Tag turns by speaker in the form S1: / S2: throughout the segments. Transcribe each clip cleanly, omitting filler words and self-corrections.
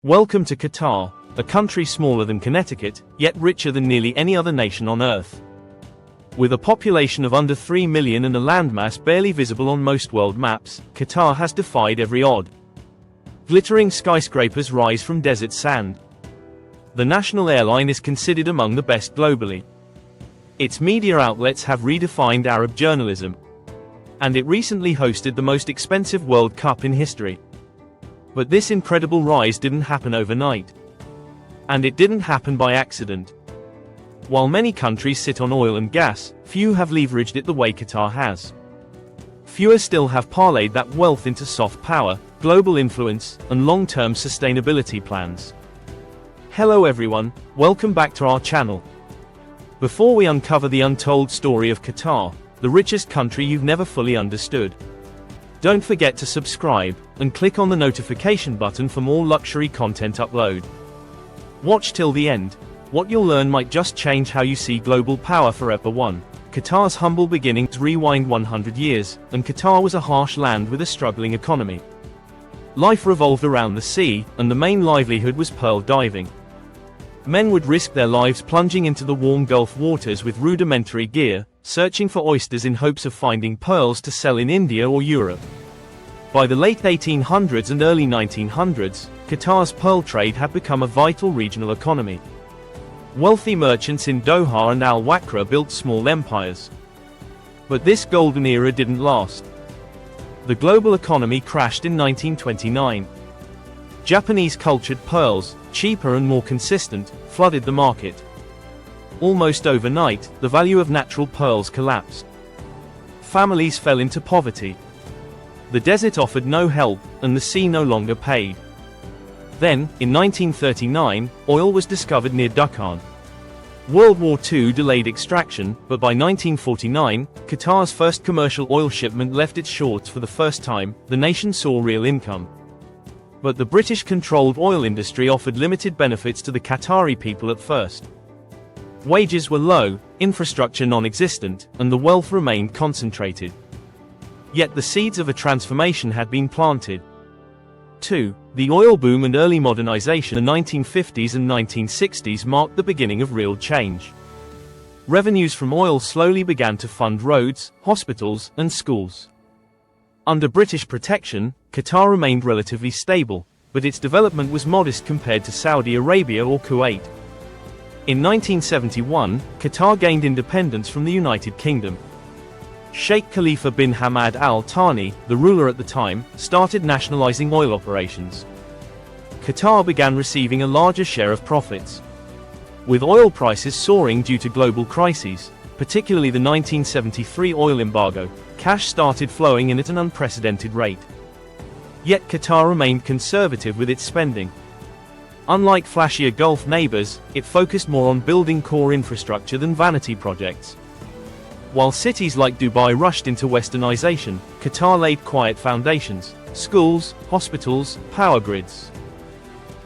S1: Welcome to Qatar, a country smaller than Connecticut, yet richer than nearly any other nation on Earth. With a population of under 3 million and a landmass barely visible on most world maps, Qatar has defied every odd. Glittering skyscrapers rise from desert sand. The national airline is considered among the best globally. Its media outlets have redefined Arab journalism. And it recently hosted the most expensive World Cup in history. But this incredible rise didn't happen overnight. And it didn't happen by accident. While many countries sit on oil and gas, few have leveraged it the way Qatar has. Fewer still have parlayed that wealth into soft power, global influence, and long-term sustainability plans. Hello everyone, welcome back to our channel. Before we uncover the untold story of Qatar, the richest country you've never fully understood, don't forget to subscribe, and click on the notification button for more luxury content upload. Watch till the end. What you'll learn might just change how you see global power forever. 1. Qatar's humble beginnings. Rewind 100 years, and Qatar was a harsh land with a struggling economy. Life revolved around the sea, and the main livelihood was pearl diving. Men would risk their lives plunging into the warm Gulf waters with rudimentary gear, searching for oysters in hopes of finding pearls to sell in India or Europe. By the late 1800s and early 1900s, Qatar's pearl trade had become a vital regional economy. Wealthy merchants in Doha and Al Wakra built small empires. But this golden era didn't last. The global economy crashed in 1929. Japanese cultured pearls, cheaper and more consistent, flooded the market. Almost overnight, the value of natural pearls collapsed. Families fell into poverty. The desert offered no help, and the sea no longer paid. Then, in 1939, oil was discovered near Dukhan. World War II delayed extraction, but by 1949, Qatar's first commercial oil shipment left its shores for the first time. The nation saw real income. But the British-controlled oil industry offered limited benefits to the Qatari people at first. Wages were low, infrastructure non-existent, and the wealth remained concentrated. Yet the seeds of a transformation had been planted. 2. The oil boom and early modernization. The 1950s and 1960s marked the beginning of real change. Revenues from oil slowly began to fund roads, hospitals, and schools. Under British protection, Qatar remained relatively stable, but its development was modest compared to Saudi Arabia or Kuwait. In 1971, Qatar gained independence from the United Kingdom. Sheikh Khalifa bin Hamad Al Thani, the ruler at the time, started nationalizing oil operations. Qatar began receiving a larger share of profits. With oil prices soaring due to global crises, particularly the 1973 oil embargo, cash started flowing in at an unprecedented rate. Yet Qatar remained conservative with its spending. Unlike flashier Gulf neighbors, it focused more on building core infrastructure than vanity projects. While cities like Dubai rushed into westernization, Qatar laid quiet foundations: schools, hospitals, power grids.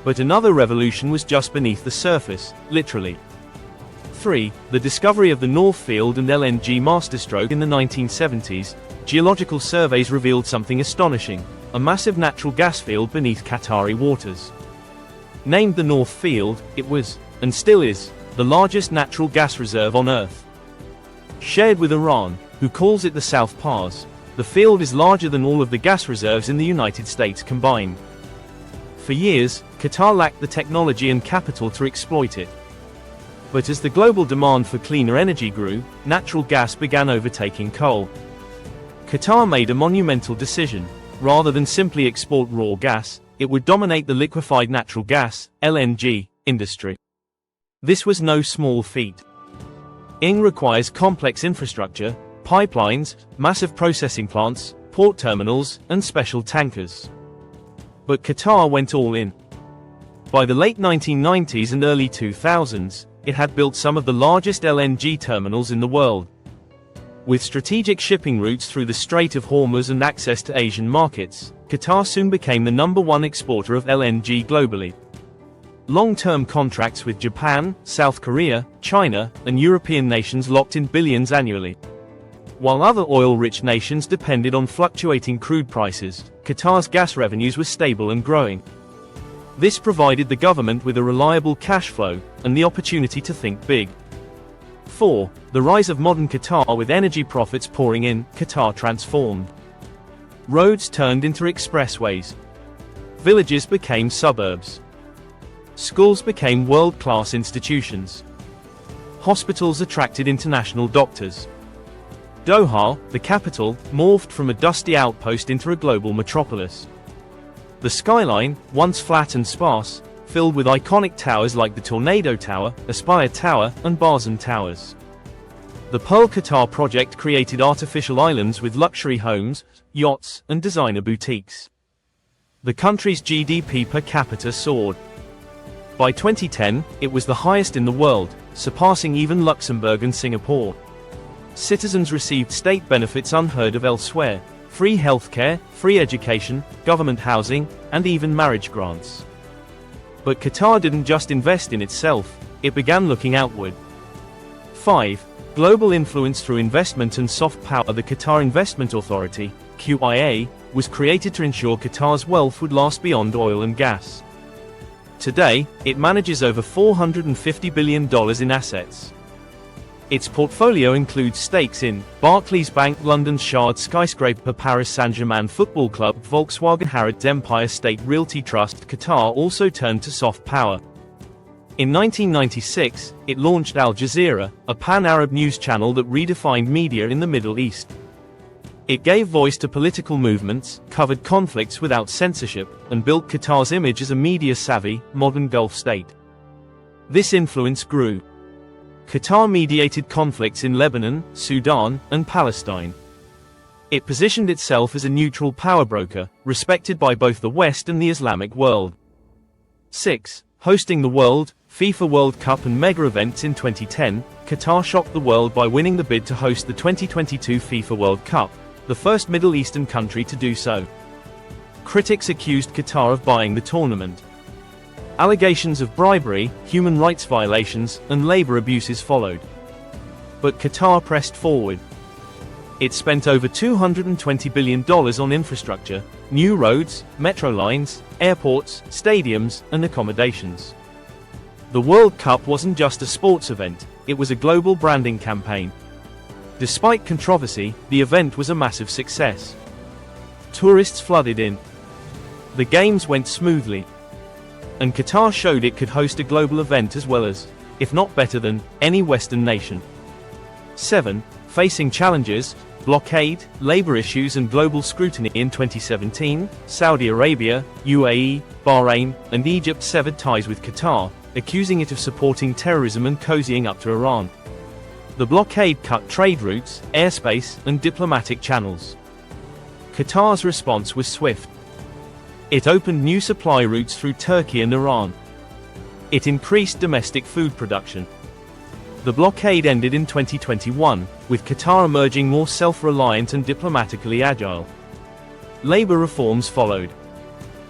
S1: But another revolution was just beneath the surface, literally. 3. The discovery of the North Field and LNG masterstroke. In the 1970s, geological surveys revealed something astonishing: a massive natural gas field beneath Qatari waters. Named the North Field, it was, and still is, the largest natural gas reserve on Earth. Shared with Iran, who calls it the South Pars, the field is larger than all of the gas reserves in the United States combined. For years, Qatar lacked the technology and capital to exploit it. But as the global demand for cleaner energy grew, natural gas began overtaking coal. Qatar made a monumental decision. Rather than simply export raw gas, it would dominate the liquefied natural gas, LNG, industry. This was no small feat. It requires complex infrastructure, pipelines, massive processing plants, port terminals, and special tankers. But Qatar went all in. By the late 1990s and early 2000s, it had built some of the largest LNG terminals in the world. With strategic shipping routes through the Strait of Hormuz and access to Asian markets, Qatar soon became the #1 exporter of LNG globally. Long-term contracts with Japan, South Korea, China, and European nations locked in billions annually. While other oil-rich nations depended on fluctuating crude prices, Qatar's gas revenues were stable and growing. This provided the government with a reliable cash flow, and the opportunity to think big. 4. The rise of modern Qatar. With energy profits pouring in, Qatar transformed. Roads turned into expressways. Villages became suburbs. Schools became world-class institutions. Hospitals attracted international doctors. Doha, the capital, morphed from a dusty outpost into a global metropolis. The skyline, once flat and sparse, filled with iconic towers like the Tornado Tower, Aspire Tower, and Barzan Towers. The Pearl Qatar project created artificial islands with luxury homes, yachts, and designer boutiques. The country's GDP per capita soared. By 2010, it was the highest in the world, surpassing even Luxembourg and Singapore. Citizens received state benefits unheard of elsewhere: free healthcare, free education, government housing, and even marriage grants. But Qatar didn't just invest in itself, it began looking outward. 5. Global influence through investment and soft power. The Qatar Investment Authority, QIA, was created to ensure Qatar's wealth would last beyond oil and gas. Today, it manages over $450 billion in assets. Its portfolio includes stakes in Barclays Bank, London's Shard skyscraper, Paris Saint-Germain Football Club, Volkswagen, Harrods, Empire State Realty Trust. Qatar also turned to soft power. In 1996, it launched Al Jazeera, a pan-Arab news channel that redefined media in the Middle East. It gave voice to political movements, covered conflicts without censorship, and built Qatar's image as a media-savvy, modern Gulf state. This influence grew. Qatar mediated conflicts in Lebanon, Sudan, and Palestine. It positioned itself as a neutral power broker, respected by both the West and the Islamic world. 6. Hosting the FIFA World Cup and mega events. In 2010, Qatar shocked the world by winning the bid to host the 2022 FIFA World Cup, the first Middle Eastern country to do so. Critics accused Qatar of buying the tournament. Allegations of bribery, human rights violations, and labor abuses followed. But Qatar pressed forward. It spent over $220 billion on infrastructure, new roads, metro lines, airports, stadiums, and accommodations. The World Cup wasn't just a sports event, it was a global branding campaign. Despite controversy, the event was a massive success. Tourists flooded in. The games went smoothly. And Qatar showed it could host a global event as well as, if not better than, any Western nation. 7. Facing challenges, blockade, labor issues and global scrutiny. In 2017, Saudi Arabia, UAE, Bahrain, and Egypt severed ties with Qatar, accusing it of supporting terrorism and cozying up to Iran. The blockade cut trade routes, airspace, and diplomatic channels. Qatar's response was swift. It opened new supply routes through Turkey and Iran. It increased domestic food production. The blockade ended in 2021, with Qatar emerging more self-reliant and diplomatically agile. Labor reforms followed.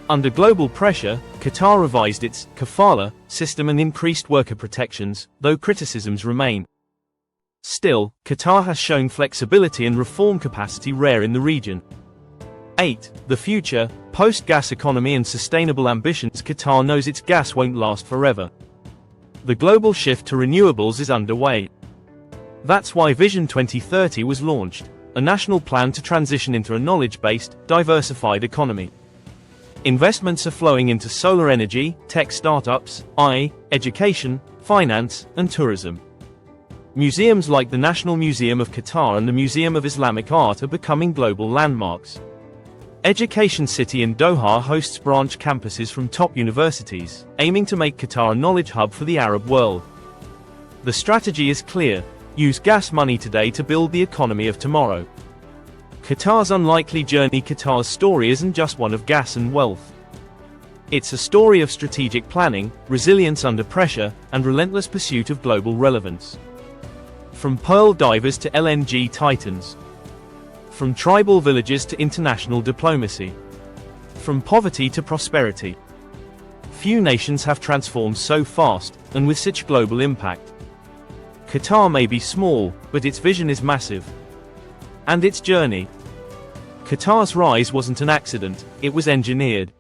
S1: Under global pressure, Qatar revised its kafala system and increased worker protections, though criticisms remain. Still, Qatar has shown flexibility and reform capacity rare in the region. 8. The future, post-gas economy and sustainable ambitions. Qatar knows its gas won't last forever. The global shift to renewables is underway. That's why Vision 2030 was launched, a national plan to transition into a knowledge-based, diversified economy. Investments are flowing into solar energy, tech startups, education, finance, and tourism. Museums like the National Museum of Qatar and the Museum of Islamic Art are becoming global landmarks. Education City in Doha hosts branch campuses from top universities, aiming to make Qatar a knowledge hub for the Arab world. The strategy is clear: use gas money today to build the economy of tomorrow. Qatar's unlikely journey. Qatar's story isn't just one of gas and wealth. It's a story of strategic planning, resilience under pressure, and relentless pursuit of global relevance. From pearl divers to LNG titans. From tribal villages to international diplomacy. From poverty to prosperity. Few nations have transformed so fast, and with such global impact. Qatar may be small, but its vision is massive. And its journey. Qatar's rise wasn't an accident, it was engineered.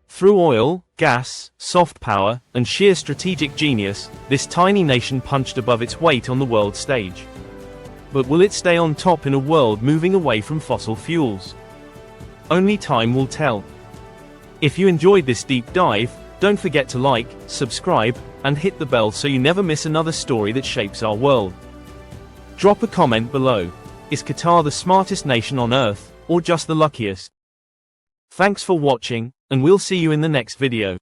S1: Through oil, gas, soft power, and sheer strategic genius, this tiny nation punched above its weight on the world stage. But will it stay on top in a world moving away from fossil fuels? Only time will tell. If you enjoyed this deep dive, don't forget to like, subscribe, and hit the bell so you never miss another story that shapes our world. Drop a comment below. Is Qatar the smartest nation on Earth, or just the luckiest? Thanks for watching, and we'll see you in the next video.